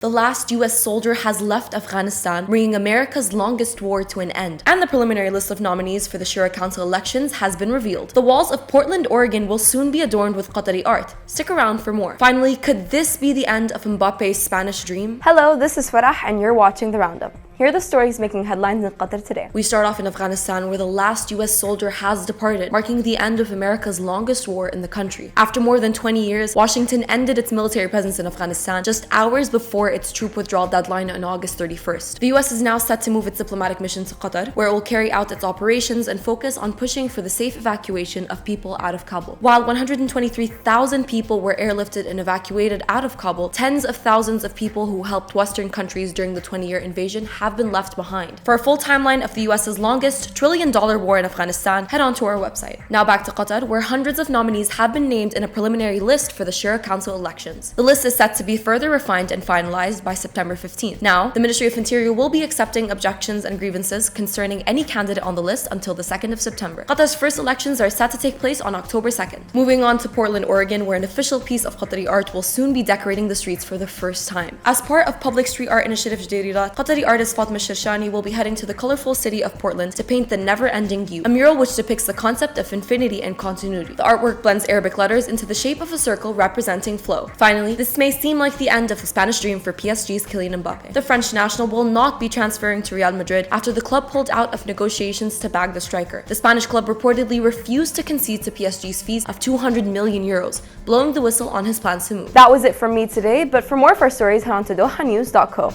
The last US soldier has left Afghanistan, bringing America's longest war to an end. And the preliminary list of nominees for the Shura Council elections has been revealed. The walls of Portland, Oregon will soon be adorned with Qatari art. Stick around for more. Finally, could this be the end of Mbappe's Spanish dream? Hello, this is Farah and you're watching The Roundup. Here are the stories making headlines in Qatar today. We start off in Afghanistan, where the last US soldier has departed, marking the end of America's longest war in the country. After more than 20 years, Washington ended its military presence in Afghanistan just hours before its troop withdrawal deadline on August 31st. The US is now set to move its diplomatic mission to Qatar, where it will carry out its operations and focus on pushing for the safe evacuation of people out of Kabul. While 123,000 people were airlifted and evacuated out of Kabul, tens of thousands of people who helped Western countries during the 20-year invasion have been left behind. For a full timeline of the US's longest trillion-dollar war in Afghanistan, head on to our website. Now back to Qatar, where hundreds of nominees have been named in a preliminary list for the Shura Council elections. The list is set to be further refined and finalized by September 15th. Now, the Ministry of Interior will be accepting objections and grievances concerning any candidate on the list until the 2nd of September. Qatar's first elections are set to take place on October 2nd. Moving on to Portland, Oregon, where an official piece of Qatari art will soon be decorating the streets for the first time. As part of public street art initiative Jadira, Qatari artist Fatma Shirshani will be heading to the colorful city of Portland to paint the never-ending you, a mural which depicts the concept of infinity and continuity. The artwork blends Arabic letters into the shape of a circle representing flow. Finally, this may seem like the end of the Spanish dream for PSG's Kylian Mbappe. The French national will not be transferring to Real Madrid after the club pulled out of negotiations to bag the striker. The Spanish club reportedly refused to concede to PSG's fees of 200 million euros, blowing the whistle on his plans to move. That was it from me today, but for more of our stories, head on to dohanews.co.